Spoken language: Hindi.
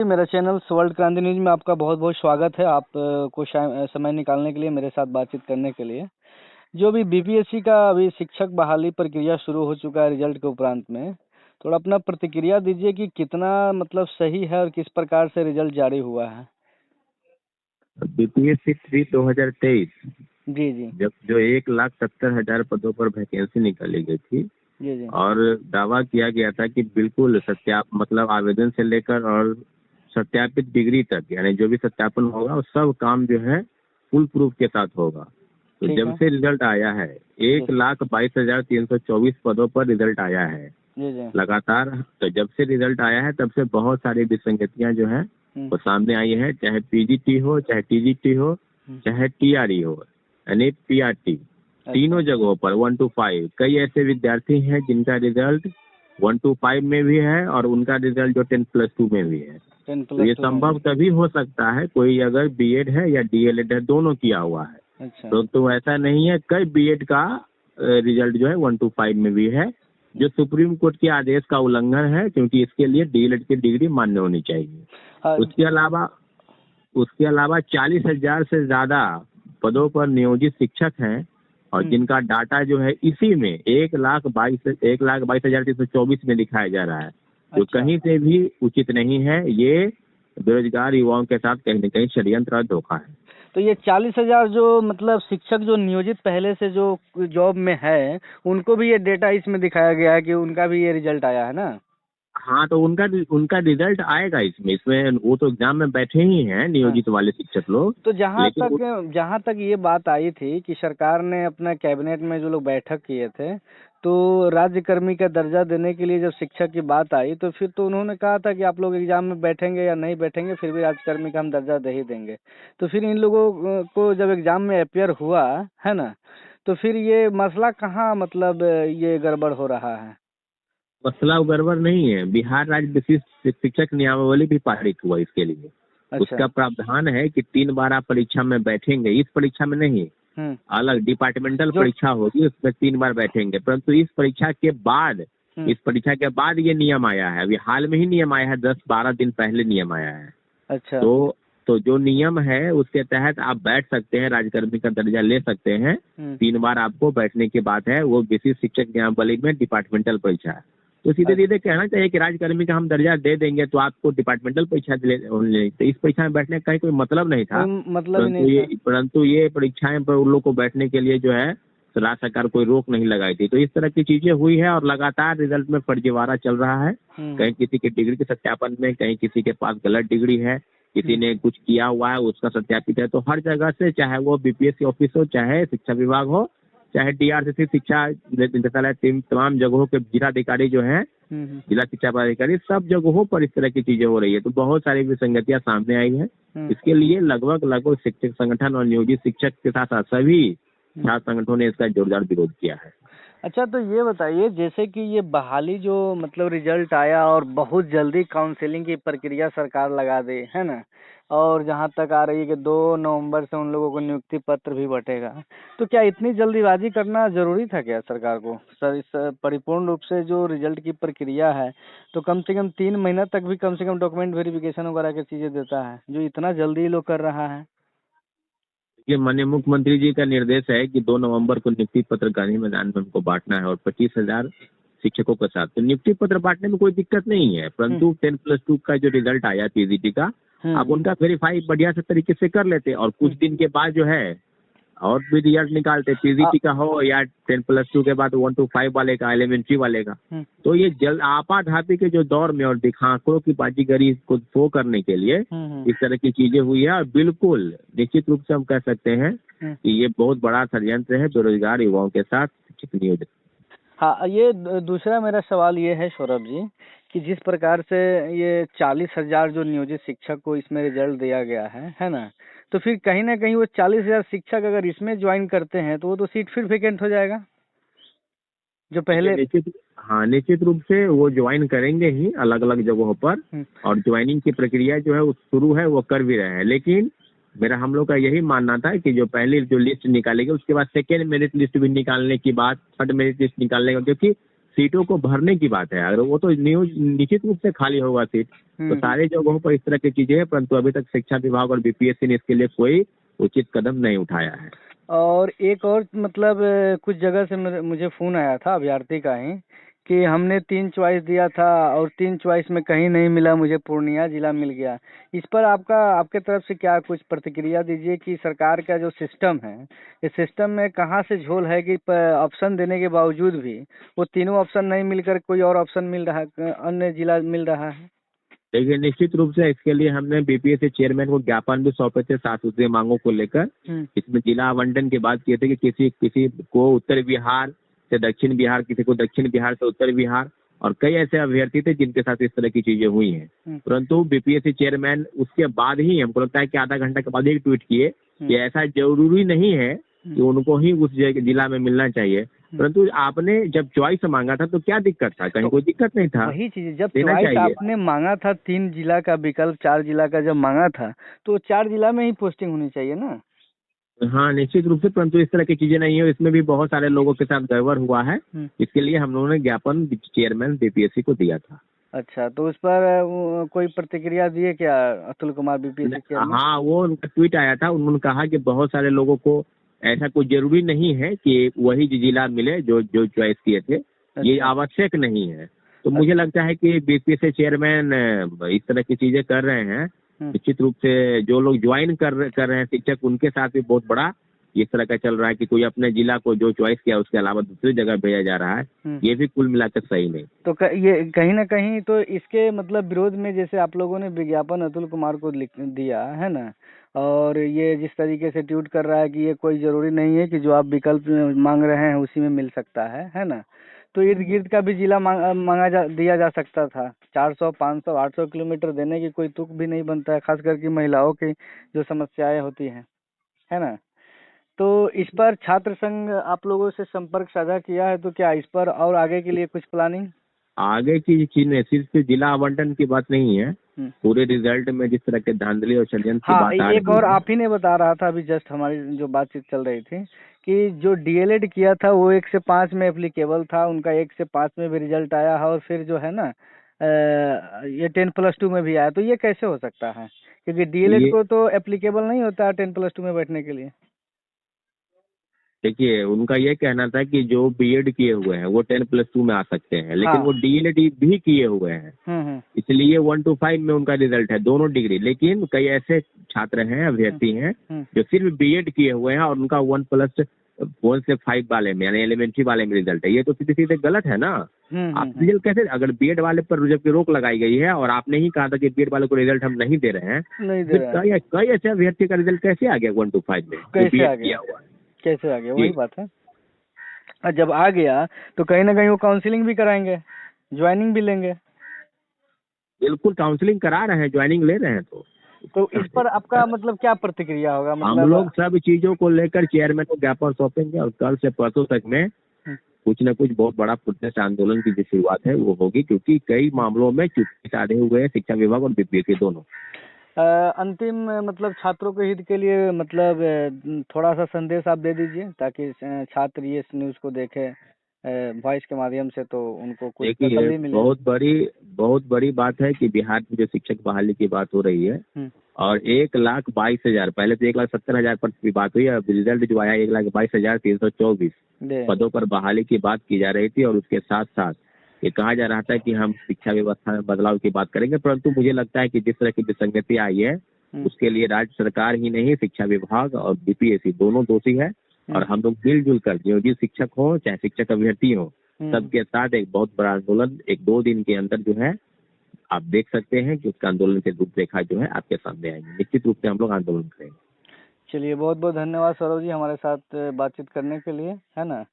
मेरा चैनल वर्ल्ड क्रांति न्यूज में आपका बहुत बहुत स्वागत है। आप को समय निकालने के लिए, मेरे साथ बातचीत करने के लिए। जो अभी बीपीएससी का अभी शिक्षक बहाली प्रक्रिया शुरू हो चुका है रिजल्ट के उपरांत में, थोड़ा अपना प्रतिक्रिया दीजिए कि कितना मतलब सही है और किस प्रकार से रिजल्ट जारी हुआ है। बीपीएससी 2023 जी जी जब जो 1,70,000 पदों पर वैकेंसी निकाली गई थी जी जी और दावा किया गया था कि बिल्कुल मतलब आवेदन से लेकर और सत्यापित डिग्री तक, यानी जो भी सत्यापन होगा वो सब काम जो है फुल प्रूफ के साथ होगा। तो ठीक जब है। से रिजल्ट आया है 1,22,324 पदों पर रिजल्ट आया है जी जी लगातार। तो जब से रिजल्ट आया है तब से बहुत सारी विसंगतियां जो है वो सामने आई है, चाहे पीजीटी हो, चाहे टीजीटी हो, चाहे टीआरई हो, यानी पीआरटी, तीनों जगहों पर 1 to 5 कई ऐसे विद्यार्थी हैं जिनका रिजल्ट 1 to 5 में भी है और उनका रिजल्ट जो 10+2 में भी है। तो ये संभव तभी हो सकता है कोई अगर बीएड है या डीएलएड है, दोनों किया हुआ है। अच्छा। तो ऐसा नहीं है, कई बीएड का रिजल्ट जो है 1 to 5 में भी है, जो सुप्रीम कोर्ट के आदेश का उल्लंघन है, क्योंकि इसके लिए डीएलएड की डिग्री मान्य होनी चाहिए। उसके अलावा 40,000 से ज्यादा पदों पर नियोजित शिक्षक हैं और जिनका डाटा जो है इसी में 1,22,324 में दिखाया जा रहा है, जो कहीं से भी उचित नहीं है। ये बेरोजगार युवाओं के साथ कहीं न कहीं षड्यंत्र और धोखा है। तो ये 40,000 जो मतलब शिक्षक जो नियोजित पहले से जो जॉब में है, उनको भी ये डेटा इसमें दिखाया गया है कि उनका भी ये रिजल्ट आया है ना? हाँ, तो उनका रिजल्ट आएगा इसमें वो तो एग्जाम में बैठे ही हैं नियोजित वाले शिक्षक लोग। तो जहाँ तक ये बात आई थी कि सरकार ने अपना कैबिनेट में जो लोग बैठक किए थे, तो राज्यकर्मी का दर्जा देने के लिए जब शिक्षक की बात आई, तो फिर तो उन्होंने कहा था कि आप लोग एग्जाम में बैठेंगे या नहीं बैठेंगे, फिर भी राज्यकर्मी का हम दर्जा दे ही देंगे। तो फिर इन लोगों को जब एग्जाम में अपियर हुआ है ना, तो फिर ये मसला कहाँ मतलब ये गड़बड़ हो रहा है? मसला गड़बड़ नहीं है, बिहार राज्य विशिष्ट शिक्षक नियमावली भी पारित हुआ इसके लिए। अच्छा। उसका प्रावधान है कि 3 बार आप परीक्षा में बैठेंगे, इस परीक्षा में नहीं, अलग डिपार्टमेंटल परीक्षा होगी, उसमें 3 बार बैठेंगे। परंतु इस परीक्षा के बाद ये नियम आया है, अभी हाल में ही नियम आया है, 10-12 दिन पहले नियम आया है। अच्छा। तो जो नियम है उसके तहत आप बैठ सकते हैं, राज्यकर्मी का दर्जा ले सकते हैं। 3 बार आपको बैठने की बात है, वो विशिष्ट शिक्षक नियमावली में डिपार्टमेंटल परीक्षा है। तो सीधे सीधे कहना चाहिए कि राज्यकर्मी का हम दर्जा दे देंगे तो आपको डिपार्टमेंटल परीक्षा तो इस परीक्षा में बैठने का कोई मतलब नहीं था। परंतु ये परीक्षाएं पर उन लोग को बैठने के लिए जो है राज्य सरकार कोई रोक नहीं लगाई थी। तो इस तरह की चीजें हुई है और लगातार रिजल्ट में फर्जीवाड़ा चल रहा है। कहीं किसी के डिग्री के सत्यापन में, कहीं किसी के पास गलत डिग्री है, किसी ने कुछ किया हुआ है उसका सत्यापित है। तो हर जगह से, चाहे वो बीपीएससी ऑफिस हो, चाहे शिक्षा विभाग हो, चाहे डीआरसीसी शिक्षा निदेशालय, तमाम जगहों के जिलाधिकारी जो हैं, जिला शिक्षा पदाधिकारी, सब जगहों पर इस तरह की चीजें हो रही है। तो बहुत सारी विसंगतियां सामने आई हैं। इसके लिए लगभग शिक्षक संगठन और नियोजित शिक्षक के साथ सभी छात्र संगठनों ने इसका जोरदार विरोध किया है। अच्छा, तो ये बताइए, जैसे कि ये बहाली जो मतलब रिजल्ट आया और बहुत जल्दी काउंसलिंग की प्रक्रिया सरकार लगा दी है ना, और जहाँ तक आ रही है कि 2 नवंबर से उन लोगों को नियुक्ति पत्र भी बंटेगा, तो क्या इतनी जल्दीबाजी करना जरूरी था क्या सरकार को? सर, इस परिपूर्ण रूप से जो रिजल्ट की प्रक्रिया है, तो कम से कम 3 महीना तक भी कम से कम डॉक्यूमेंट वेरिफिकेशन वगैरह की चीजें देता है, जो इतना जल्दी लोग कर रहा है। ये माननीय मुख्यमंत्री जी का निर्देश है कि 2 नवंबर को नियुक्ति पत्र गांधी मैदान में हमको बांटना है और 25,000 शिक्षकों के साथ। तो नियुक्ति पत्र बांटने में कोई दिक्कत नहीं है, परंतु 10+2 का जो रिजल्ट आया पीजीटी का, आप उनका वेरीफाई बढ़िया से तरीके से कर लेते और कुछ दिन के बाद जो है और भी रिजल्ट निकालते, पीजीटी का हो या 10+2 के बाद 1 to 5 वाले का, एलिमेंट्री वाले का। तो ये आपाधापी के जो दौर में और दिखाकों की बाजीगरी को शो करने के लिए इस तरह की चीजें हुई है। और बिल्कुल निश्चित रूप से हम कह सकते हैं कि ये बहुत बड़ा षड्यंत्र है बेरोजगार युवाओं के साथ शिक्षक नियोजन। हाँ, ये दूसरा मेरा सवाल ये है सौरभ जी, कि जिस प्रकार से ये 40,000 जो नियोजित शिक्षक को इसमें रिजल्ट दिया गया है ना, तो फिर कहीं ना कहीं वो 40,000 शिक्षक अगर इसमें ज्वाइन करते हैं तो वो तो सीट फिर वेकेंट हो जाएगा जो पहले। निश्चित रूप से वो ज्वाइन करेंगे ही अलग अलग जगहों पर, और ज्वाइनिंग की प्रक्रिया जो है वो शुरू है, वो कर भी रहे हैं। लेकिन हम लोग का यही मानना था कि जो पहली लिस्ट निकालेगी उसके बाद सेकेंड मेरिट लिस्ट भी निकालने की बात, थर्ड मेरिट लिस्ट निकालने का, क्योंकि सीटों को भरने की बात है। अगर वो तो निश्चित रूप से खाली होगा सीट, तो सारे जगहों पर इस तरह की चीजें हैं, परंतु अभी तक शिक्षा विभाग और बीपीएससी ने इसके लिए कोई उचित कदम नहीं उठाया है। और एक और मतलब कुछ जगह से मुझे फ़ोन आया था अभ्यर्थी का ही, कि हमने 3 चॉइस दिया था और 3 चॉइस में कहीं नहीं मिला, मुझे पूर्णिया जिला मिल गया। इस पर आपके तरफ से क्या कुछ प्रतिक्रिया दीजिए कि सरकार का जो सिस्टम है, इस सिस्टम में कहाँ से झोल है कि ऑप्शन देने के बावजूद भी वो तीनों ऑप्शन नहीं मिलकर कोई और ऑप्शन मिल रहा है, अन्य जिला मिल रहा है। देखिए, निश्चित रूप से इसके लिए हमने बीपीएससी चेयरमैन को ज्ञापन भी सौंपे थे 7 सूत्रीय मांगों को लेकर। इसमें जिला आवंटन की बात किए थे कि किसी को उत्तर बिहार से दक्षिण बिहार, किसी को दक्षिण बिहार से उत्तर बिहार, और कई ऐसे अभ्यर्थी थे जिनके साथ इस तरह की चीजें हुई हैं। परंतु बीपीएससी चेयरमैन उसके बाद ही, हमको लगता है कि आधा घंटा के बाद एक ट्वीट किए कि ऐसा जरूरी नहीं है कि उनको ही उस जिला में मिलना चाहिए। परंतु आपने जब चॉइस मांगा था तो क्या दिक्कत था? कहीं कोई दिक्कत नहीं था। वही चीज, जब चॉइस आपने मांगा था 3 जिला का विकल्प 4 जिला का जब मांगा था, तो 4 जिला में ही पोस्टिंग होनी चाहिए ना। हाँ, निश्चित रूप से, परंतु इस तरह की चीजें नहीं है। इसमें भी बहुत सारे लोगों के साथ गड़बड़ हुआ है। इसके लिए हम लोगों ने ज्ञापन चेयरमैन बीपीएससी को दिया था। अच्छा, तो उस पर कोई प्रतिक्रिया दिए क्या अतुल कुमार बीपीएससी चेयरमैन? हाँ, वो उनका ट्वीट आया था। उन्होंने कहा कि बहुत सारे लोगों को ऐसा कोई जरूरी नहीं है कि वही जिला मिले जो चॉइस किए थे। ये आवश्यक नहीं है। तो मुझे लगता है कि बीपीएससी चेयरमैन इस तरह की चीजें कर रहे हैं। निश्चित रूप से जो लोग ज्वाइन कर रहे हैं शिक्षक, उनके साथ भी बहुत बड़ा इस तरह का चल रहा है कि कोई अपने जिला को जो चॉइस किया उसके अलावा दूसरी जगह भेजा जा रहा है। ये भी कुल मिलाकर सही नहीं। तो ये कहीं ना कहीं तो इसके मतलब विरोध में जैसे आप लोगों ने विज्ञापन अतुल कुमार को लिख दिया है ना, और ये जिस तरीके से ट्वीट कर रहा है कि ये कोई जरूरी नहीं है कि जो आप विकल्प मांग रहे हैं उसी में मिल सकता है ना, तो इर्द गिर्द का भी जिला दिया जा सकता था। 400, 500, 800 किलोमीटर देने की कोई तुक भी नहीं बनता है, खास करके महिलाओं की जो समस्याएं होती हैं, है ना। तो इस पर छात्र संघ आप लोगों से संपर्क साझा किया है, तो क्या इस पर और आगे के लिए कुछ प्लानिंग? आगे की चीज नहीं, सिर्फ जिला आवंटन की बात नहीं है, पूरे रिजल्ट में जिस तरह के धांधली और षड्यंत्र की बात आ रही है। एक और आप ही ने बता रहा था अभी जस्ट, हमारी जो बातचीत चल रही थी, कि जो डीएलएड किया था वो 1 से 5 में एप्लीकेबल था, उनका 1 से 5 में भी रिजल्ट आया है, और फिर जो है ना ये 10+2 में भी आया। तो ये कैसे हो सकता है? क्योंकि डीएलएड को तो एप्लीकेबल नहीं होता है 10+2 में बैठने के लिए। देखिए, उनका ये कहना था कि जो बीएड किए हुए हैं वो 10+2 में आ सकते हैं, लेकिन वो डीएलएड भी किए हुए हैं, इसलिए 1 to 5 में उनका रिजल्ट है, दोनों डिग्री। लेकिन कई ऐसे छात्र हैं, अभ्यर्थी हैं जो सिर्फ बीएड किए हुए हैं और उनका 1+1 से 5 वाले में, यानी एलिमेंट्री वाले में रिजल्ट है। ये तो सीधे सीधे गलत है ना। आप रिजल्ट कैसे, अगर बीएड वाले पर जबकि रोक लगाई गई है और आपने ही कहा था कि बीएड वाले को रिजल्ट हम नहीं दे रहे हैं, कई ऐसे अभ्यर्थी का रिजल्ट कैसे आ गया 1 to 5 में? कैसे आ गया? कैसे आ गया? वही बात है। और जब आ गया तो कहीं ना कहीं वो काउंसलिंग भी कराएंगे, ज्वाइनिंग भी लेंगे। बिल्कुल, काउंसलिंग करा रहे हैं, ज्वाइनिंग ले रहे हैं। तो इस पर आपका मतलब क्या प्रतिक्रिया होगा? मतलब हम लोग सब चीजों को लेकर चेयरमैन को ज्ञापन सौंपेंगे और कल से परसों तक में कुछ न कुछ बहुत बड़ा प्रोटेस्ट आंदोलन की जो शुरुआत है वो होगी, क्योंकि कई मामलों में चुप्पी साधे हुए हैं शिक्षा विभाग और बीपीएससी दोनों। अंतिम मतलब छात्रों के हित के लिए मतलब थोड़ा सा संदेश आप दे दीजिए, ताकि छात्र ये इस न्यूज को देखे वॉइस के माध्यम से, तो उनको कुछ तसल्ली मिले। बहुत बड़ी बात है कि बिहार में जो शिक्षक बहाली की बात हो रही है, और 1,22,000, पहले तो 1,70,000 पर की बात हुई, अब रिजल्ट जो आया 1,22,324 पदों पर बहाली की बात की जा रही थी। और उसके साथ साथ ये कहा जा रहा था कि हम शिक्षा व्यवस्था में बदलाव की बात करेंगे, परंतु मुझे लगता है कि जिस तरह की विसंगति आई है उसके लिए राज्य सरकार ही नहीं, शिक्षा विभाग और बीपीएससी दोनों दोषी है। और हम लोग मिलजुल कर, जो भी शिक्षक हो चाहे शिक्षक अभ्यर्थी हो, सबके साथ एक बहुत बड़ा आंदोलन 1-2 दिन के अंदर जो है आप देख सकते हैं कि उसका आंदोलन की रूपरेखा जो है आपके सामने आएंगे। निश्चित रूप से हम लोग आंदोलन करेंगे। चलिए, बहुत बहुत धन्यवाद सौरभ जी हमारे साथ बातचीत करने के लिए, है ना।